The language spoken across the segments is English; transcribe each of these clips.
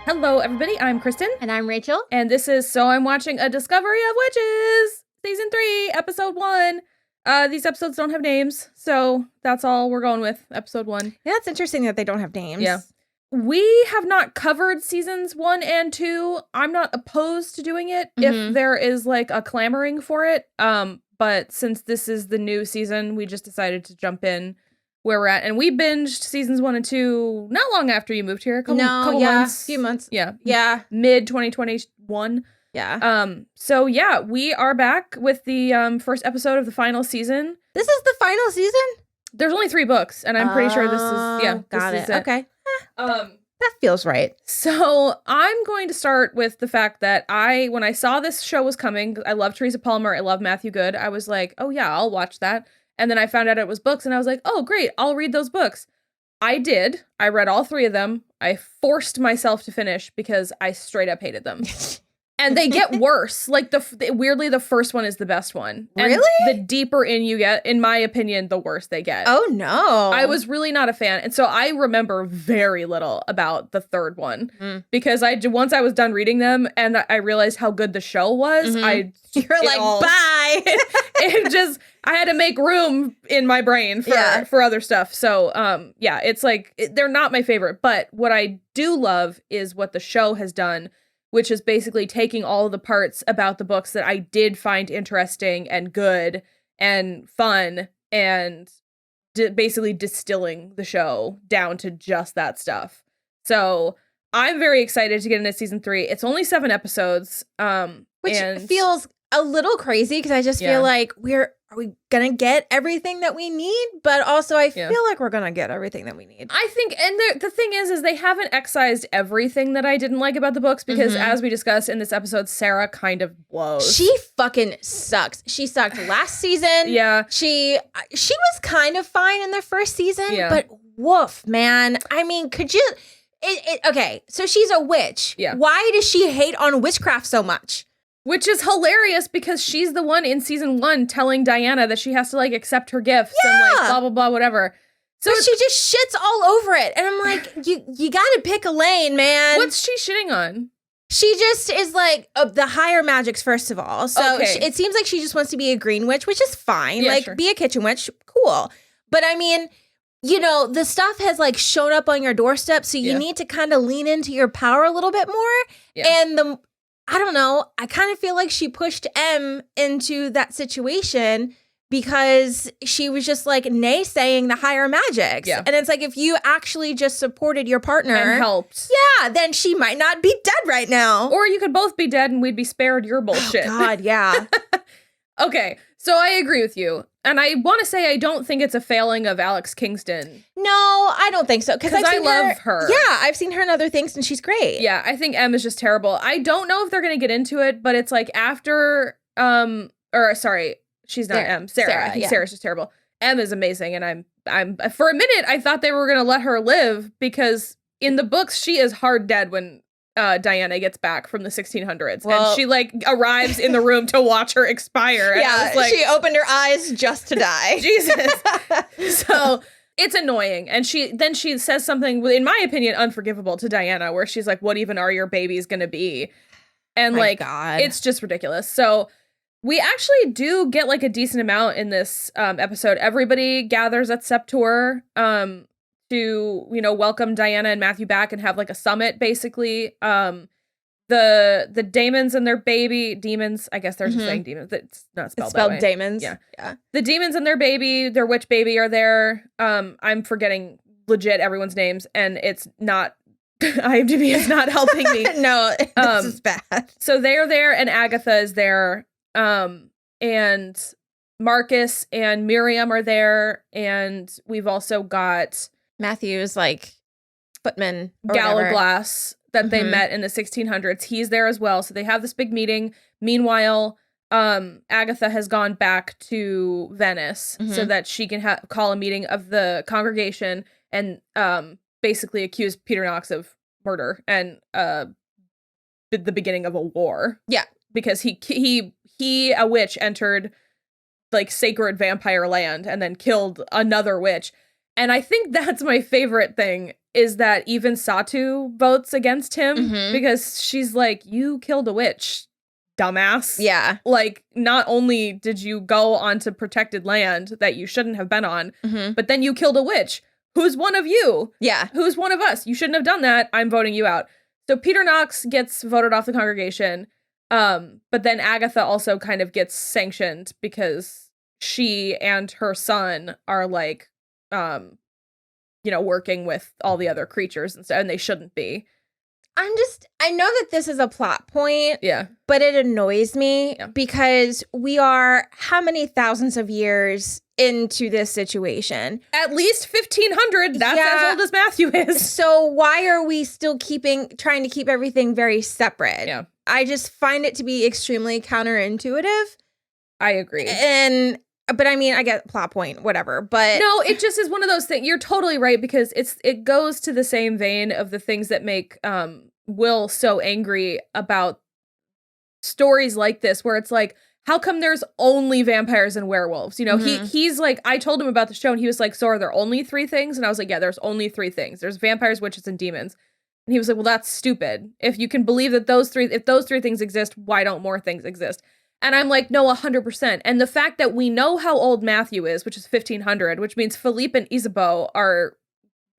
Hello, everybody. I'm Kristen. And I'm Rachel. And this is So I'm Watching a Discovery of Witches, Season 3, Episode 1. These episodes don't have names, so that's all we're going with, Episode 1. Yeah, it's interesting that they don't have names. Yeah. We have not covered Seasons 1 and 2. I'm not opposed to doing it if there is, like, a clamoring for it. But since this is the new season, we just decided to jump in where we're at. And we binged Seasons 1 and 2 not long after you moved here. A couple months. A few months. Yeah. Mid-2021. Yeah. So yeah, we are back with the first episode of the final season. This is the final season? There's only 3 books, and I'm pretty sure this is, Got it. Is it. Okay. That feels right. So I'm going to start with the fact that when I saw this show was coming, I love Teresa Palmer, I love Matthew Good. I was like, oh yeah, I'll watch that. And then I found out it was books, and I was like, oh great, I'll read those books. I did. I read all 3 of them. I forced myself to finish because I straight up hated them. And they get worse. Like, weirdly, the first one is the best one. And really? the deeper in you get, in my opinion, the worse they get. Oh, no. I was really not a fan. And so I remember very little about the third one. Because once I was done reading them and I realized how good the show was, You're like, bye. I had to make room in my brain for other stuff. So, it's like, they're not my favorite. But what I do love is what the show has done, which is basically taking all of the parts about the books that I did find interesting and good and fun and basically distilling the show down to just that stuff. So I'm very excited to get into season 3. It's only 7 episodes. Which feels a little crazy because I just feel like are we gonna get everything that we need? But also I feel like we're gonna get everything that we need. I think, and the thing is they haven't excised everything that I didn't like about the books because as we discussed in this episode, Sarah kind of blows. She fucking sucks. She sucked last season. Yeah. She was kind of fine in the first season, but woof, man. I mean, could you... Okay, so she's a witch. Yeah. Why does she hate on witchcraft so much? Which is hilarious because she's the one in season 1 telling Diana that she has to, like, accept her gifts and, like, blah, blah, blah, whatever. So she just shits all over it. And I'm like, you gotta pick a lane, man. What's she shitting on? She just is like, the higher magics, first of all. So it seems like she just wants to be a green witch, which is fine. Yeah, like, sure. Be a kitchen witch. Cool. But I mean... You know, the stuff has, like, shown up on your doorstep, so you need to kind of lean into your power a little bit more. Yeah. And I don't know, I kind of feel like she pushed M into that situation because she was just, like, naysaying the higher magics. Yeah. And it's like, if you actually just supported your partner. And helped. Yeah, then she might not be dead right now. Or you could both be dead and we'd be spared your bullshit. Oh, God, yeah. Okay, so I agree with you. And I want to say I don't think it's a failing of Alex Kingston. No, I don't think so. Because I love her. Yeah, I've seen her in other things and she's great. Yeah, I think M is just terrible. I don't know if they're going to get into it, but it's like after, she's not M. Sarah. I think Sarah's just terrible. M is amazing. And I'm for a minute, I thought they were going to let her live because in the books, she is hard dead when Diana gets back from the 1600s. Well, and she, like, arrives in the room to watch her expire. And I was like, she opened her eyes just to die. Jesus. So it's annoying. And she says something, in my opinion, unforgivable to Diana, where she's like, what even are your babies going to be? And God. It's just ridiculous. So we actually do get, like, a decent amount in this episode. Everybody gathers at Septor to, you know, welcome Diana and Matthew back and have, like, a summit, basically. The Daemons and their baby, demons, I guess they're just saying demons. It's not spelled that way. Daemons. Yeah. The Demons and their baby, their witch baby are there. I'm forgetting legit everyone's names, and it's not, IMDb is not helping me. No, this is bad. So they're there, and Agatha is there, and Marcus and Miriam are there, and we've also got Matthew's, like, footman Gallaglass that they met in the 1600s. He's there as well. So they have this big meeting. Meanwhile, Agatha has gone back to Venice so that she can call a meeting of the congregation and basically accuse Peter Knox of murder and the beginning of a war. Yeah. Because he a witch, entered, like, sacred vampire land and then killed another witch. And I think that's my favorite thing is that even Satu votes against him because she's like, you killed a witch, dumbass. Yeah. Like, not only did you go onto protected land that you shouldn't have been on, but then you killed a witch. Who's one of you? Yeah. Who's one of us? You shouldn't have done that. I'm voting you out. So Peter Knox gets voted off the congregation. But then Agatha also kind of gets sanctioned because she and her son are like, working with all the other creatures and stuff, and they shouldn't be. I know that this is a plot point. Yeah. But it annoys me because we are how many thousands of years into this situation? At least 1500. That's as old as Matthew is. So why are we still trying to keep everything very separate? Yeah. I just find it to be extremely counterintuitive. I agree. But I mean, I get plot point, whatever. But no, it just is one of those things. You're totally right because it goes to the same vein of the things that make Will so angry about stories like this, where it's like, how come there's only vampires and werewolves? He's like, I told him about the show and he was like, so are there only 3 things? And I was like, yeah, there's only 3 things. There's vampires, witches, and demons. And he was like, well, that's stupid. If you can believe that if those 3 things exist, why don't more things exist? And I'm like, no, 100%. And the fact that we know how old Matthew is, which is 1500, which means Philippe and Isabeau are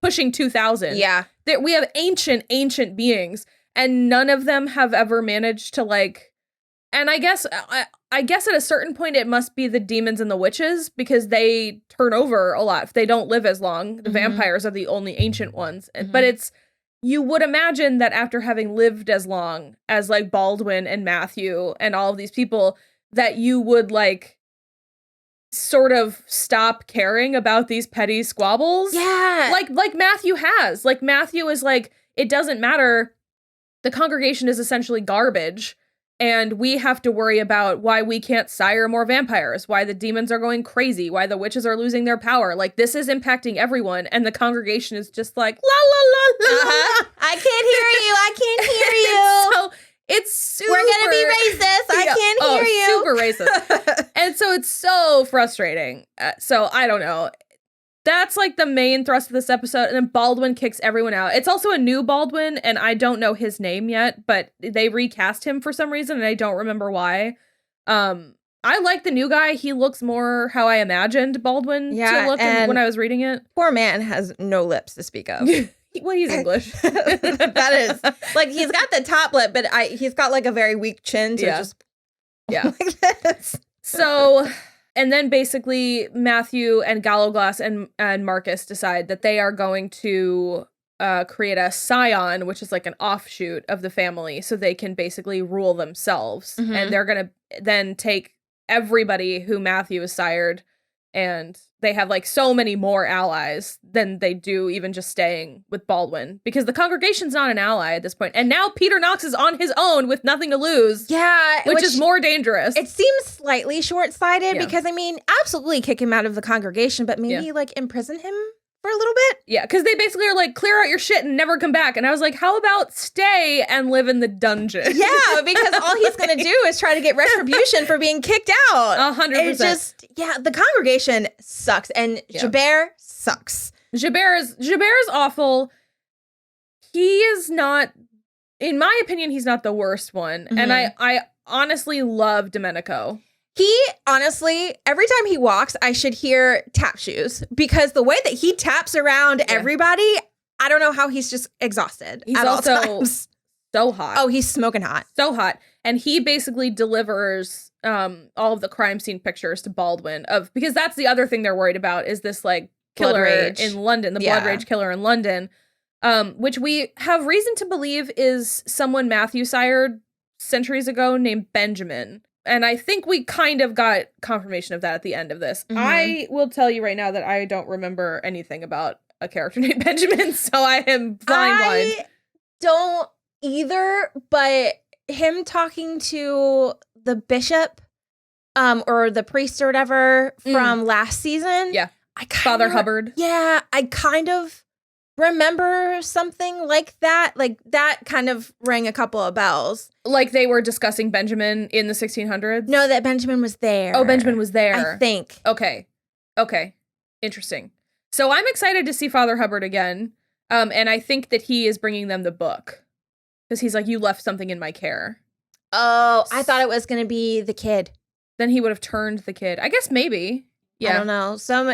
pushing 2000. Yeah. We have ancient beings, and none of them have ever managed to like, and I guess at a certain point it must be the demons and the witches because they turn over a lot. If they don't live as long, the vampires are the only ancient ones. But you would imagine that after having lived as long as like Baldwin and Matthew and all of these people, that you would like sort of stop caring about these petty squabbles. Yeah. Like Matthew has. Like Matthew is like, it doesn't matter. The congregation is essentially garbage. And we have to worry about why we can't sire more vampires, why the demons are going crazy, why the witches are losing their power. Like, this is impacting everyone, and the congregation is just like, la, la, la, la, la. I can't hear you. So it's super... We're gonna be racist. I can't hear you. Super racist. And so it's so frustrating. So I don't know. That's like the main thrust of this episode. And then Baldwin kicks everyone out. It's also a new Baldwin, and I don't know his name yet, but they recast him for some reason, and I don't remember why. I like the new guy. He looks more how I imagined Baldwin to look when I was reading it. Poor man has no lips to speak of. Well, he's English. That is. Like, he's got the top lip, but he's got like a very weak chin. So just like this. So... And then basically Matthew and Gallowglass and Marcus decide that they are going to create a scion, which is like an offshoot of the family, so they can basically rule themselves. And they're going to then take everybody who Matthew is sired, and they have like so many more allies than they do even just staying with Baldwin, because the congregation's not an ally at this point. And now Peter Knox is on his own with nothing to lose. Yeah. Which is more dangerous. It seems slightly short-sighted because, I mean, absolutely kick him out of the congregation, but maybe like imprison him for a little bit. Yeah, because they basically are like, clear out your shit and never come back. And I was like, how about stay and live in the dungeon? Yeah, because all he's going to do is try to get retribution for being kicked out. 100%. It's just, the congregation sucks. And Jabert sucks. Jabert is awful. He is not, in my opinion, he's not the worst one. And I honestly love Domenico. He, honestly, every time he walks, I should hear tap shoes, because the way that he taps around everybody, I don't know how he's just exhausted. He's at also all times. So hot. Oh, he's smoking hot. So hot. And he basically delivers all of the crime scene pictures to Baldwin because that's the other thing they're worried about is this like killer in London, the blood rage killer in London, which we have reason to believe is someone Matthew sired centuries ago named Benjamin. And I think we kind of got confirmation of that at the end of this. I will tell you right now that I don't remember anything about a character named Benjamin, so I am blind. I don't either, but him talking to the bishop or the priest or whatever from last season. Yeah. Father Hubbard. Yeah, I kind of remember something like that. Like, that kind of rang a couple of bells. Like they were discussing Benjamin in the 1600s? No, that Benjamin was there. Oh, Benjamin was there. I think. Okay. Interesting. So I'm excited to see Father Hubbard again. And I think that he is bringing them the book because he's like, you left something in my care. Oh, I thought it was going to be the kid. Then he would have turned the kid. I guess maybe. Yeah. I don't know. So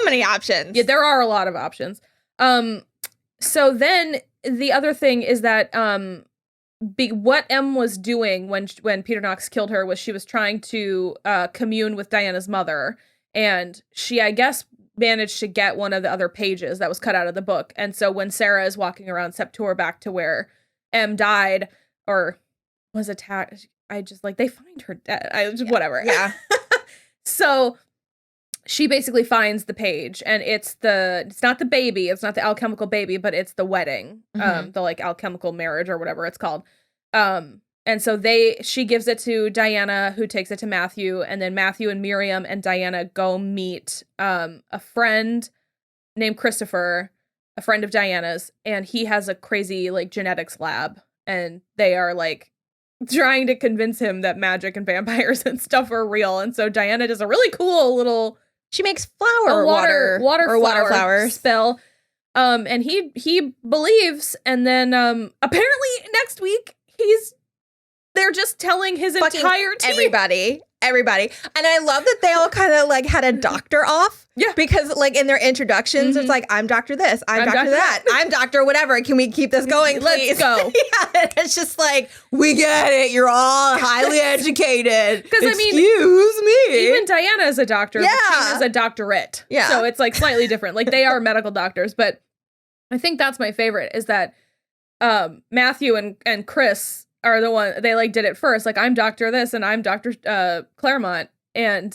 many options. Yeah, there are a lot of options. So then the other thing is that what Em was doing when Peter Knox killed her was she was trying to commune with Diana's mother, and she, I guess, managed to get one of the other pages that was cut out of the book. And so when Sarah is walking around Septur back to where Em died or was attacked, I just like, they find her dead. Whatever. Yeah. So she basically finds the page, and it's not the baby, it's not the alchemical baby, but it's the wedding, the like alchemical marriage or whatever it's called. And so she gives it to Diana, who takes it to Matthew, and then Matthew and Miriam and Diana go meet a friend named Christopher, a friend of Diana's, and he has a crazy like genetics lab, and they are like trying to convince him that magic and vampires and stuff are real. And so Diana does a really cool little, she makes water flower spell. And he believes, and then apparently next week they're just telling his entire team. Everybody. And I love that they all kind of like had a doctor off. Yeah. Because like in their introductions, it's like, I'm Dr. this, I'm Dr. that, I'm Dr. whatever. Can we keep this going, please? Let's go. Yeah. It's just like, we get it. You're all highly educated. Because I mean, excuse me. Even Diana is a doctor. Yeah. But she is a doctorate. Yeah. So it's like slightly different. Like they are medical doctors. But I think that's my favorite is that Matthew and Chris are the one, they like did it first. Like, I'm Dr. this and I'm Dr. Claremont. And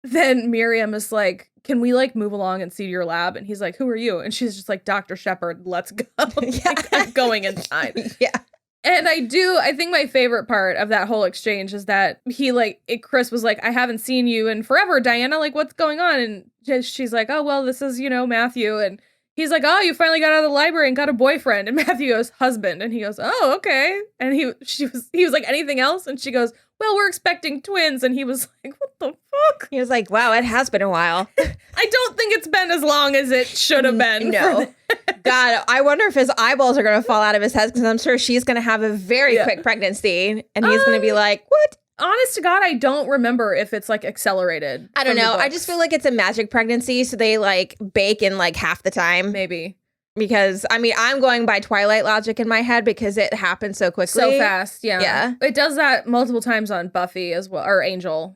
then Miriam is like, can we like move along and see your lab? And he's like, who are you? And she's just like, Dr. Shepard, let's go. Like, I'm going inside. Yeah. And I think my favorite part of that whole exchange is that Chris was like, I haven't seen you in forever, Diana, like what's going on? And she's like, oh, well, this is, Matthew. And he's like, oh, you finally got out of the library and got a boyfriend. And Matthew goes, husband. And he goes, oh, okay. And he was like, anything else? And she goes, well, we're expecting twins. And he was like, what the fuck? He was like, wow, it has been a while. I don't think it's been as long as it should have been. No. God, I wonder if his eyeballs are going to fall out of his head, because I'm sure she's going to have a very quick pregnancy. And he's going to be like, what? Honest to God, I don't remember if it's like accelerated. I don't know. I just feel like it's a magic pregnancy. So they like bake in like half the time. Maybe. Because I mean, I'm going by Twilight logic in my head because it happened so quickly. So fast. Yeah. Yeah. It does that multiple times on Buffy as well, or Angel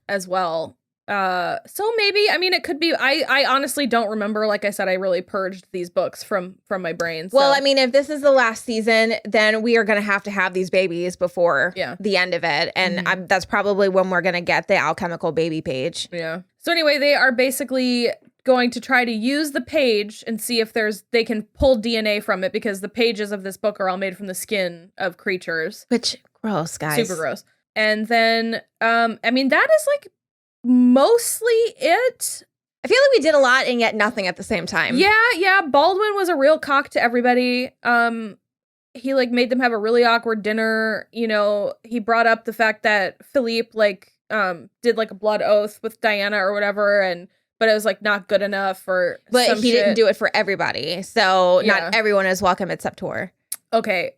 as well. So maybe, I mean, it could be, I honestly don't remember. Like I said, I really purged these books from my brain. So. Well, I mean, if this is the last season, then we are going to have these babies before the end of it. And that's probably when we're going to get the alchemical baby page. Yeah. So anyway, they are basically going to try to use the page and see if they can pull DNA from it, because the pages of this book are all made from the skin of creatures. Which, gross, guys. Super gross. And then, I mean, that is like mostly it. I feel like we did a lot and yet nothing at the same time. Yeah. Baldwin was a real cock to everybody. He like made them have a really awkward dinner. He brought up the fact that Philippe like did like a blood oath with Diana or whatever, but it was like not good enough or But he didn't do it for everybody. So not everyone is welcome at Septur. Okay.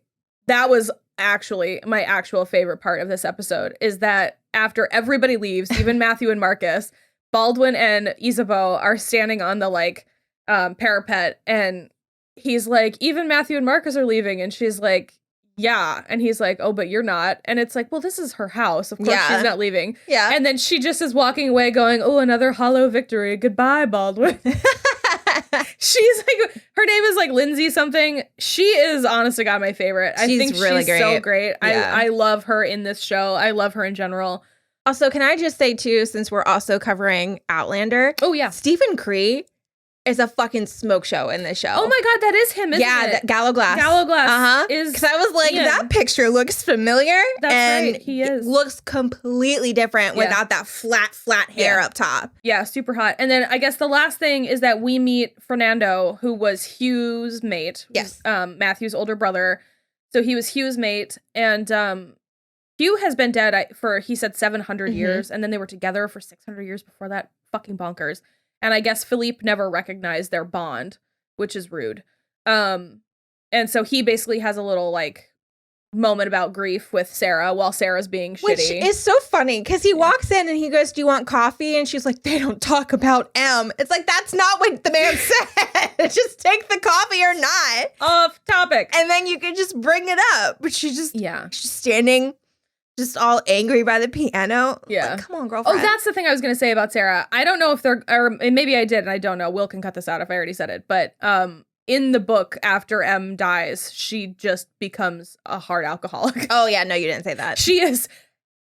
That was actually my actual favorite part of this episode, is that after everybody leaves, even Matthew and Marcus, Baldwin and Isabeau are standing on the like parapet, and he's like, even Matthew and Marcus are leaving, and she's like, yeah, and he's like, oh, but you're not. And it's like, well, this is her house, of course she's not leaving. Yeah. And then she just is walking away going, oh, another hollow victory, goodbye, Baldwin. She's like, her name is like Lindsay something. She is, honest to God, my favorite. I think really she's great. so great. Yeah. I love her in this show. I love her in general. Also, can I just say too, since we're also covering Outlander, oh yeah, Stephen Cree is a fucking smoke show in this show. Oh my God, that is him, isn't it? Yeah, Gallo Glass. Is, because I was like, Ian. that picture looks familiar. That's and right, he is. Looks completely different without that flat hair up top. Yeah, super hot. And then I guess the last thing is that we meet Fernando, who was Hugh's mate. Yes. Matthew's older brother. So he was Hugh's mate. And Hugh has been dead for, he said, 700 years. And then they were together for 600 years before that. Fucking bonkers. And I guess Philippe never recognized their bond, which is rude. And so he basically has a little like moment about grief with Sarah while Sarah's being shitty. Which is so funny because he walks in and he goes, "Do you want coffee?" And she's like, "They don't talk about M." It's like, that's not what the man said. Just take the coffee or not. Off topic. And then you could just bring it up. But she's standing just all angry by the piano. Yeah. Like, come on, girlfriend. Oh, that's the thing I was going to say about Sarah. I don't know if they're, or maybe I did and I don't know. Will can cut this out if I already said it. But in the book, after M dies, she just becomes a hard alcoholic. Oh, yeah. No, you didn't say that. She is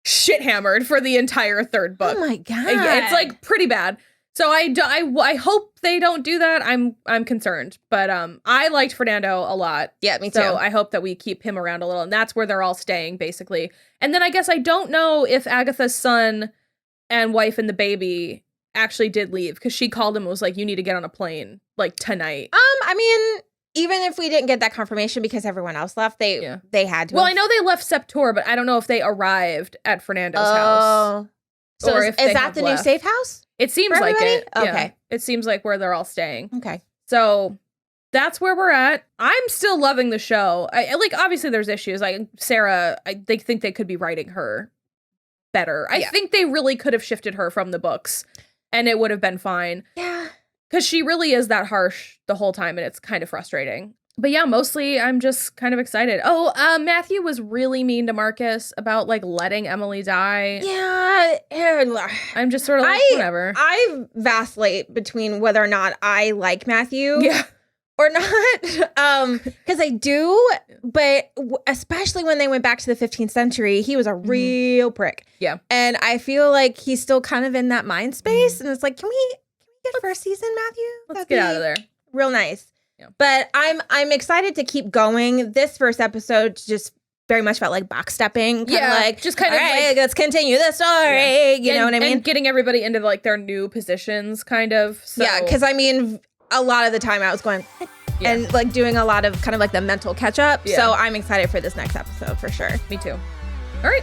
shit hammered for the entire third book. Oh, my God. It's like pretty bad. So I hope they don't do that. I'm concerned. But I liked Fernando a lot. Yeah, me too. So I hope that we keep him around a little. And that's where they're all staying, basically. And then I guess I don't know if Agatha's son and wife and the baby actually did leave, because she called him and was like, "You need to get on a plane like tonight." I mean, even if we didn't get that confirmation because everyone else left, they had to. Well, I know they left Septor, but I don't know if they arrived at Fernando's house. So is that the new safe house? It seems like it. Okay. Yeah. It seems like where they're all staying. Okay. So that's where we're at. I'm still loving the show. I like, obviously there's issues. Like Sarah, they think they could be writing her better. I think they really could have shifted her from the books and it would have been fine. Yeah. Because she really is that harsh the whole time and it's kind of frustrating. But yeah, mostly I'm just kind of excited. Oh, Matthew was really mean to Marcus about like letting Emily die. Yeah. I'm just sort of like, whatever. I vacillate between whether or not I like Matthew. Yeah. Or not. Because I do, but especially when they went back to the 15th century, he was a real prick. Yeah. And I feel like he's still kind of in that mind space. And it's like, can we get a first season, Matthew? Let's get out of there. Real nice. Yeah. But I'm excited to keep going. This first episode just very much felt like box stepping. Like, just kind of like, let's continue the story. You know what I mean? And getting everybody into like their new positions, kind of. So. Yeah, because I mean, a lot of the time I was going and like doing a lot of kind of like the mental catch up. Yeah. So I'm excited for this next episode for sure. Me too. All right.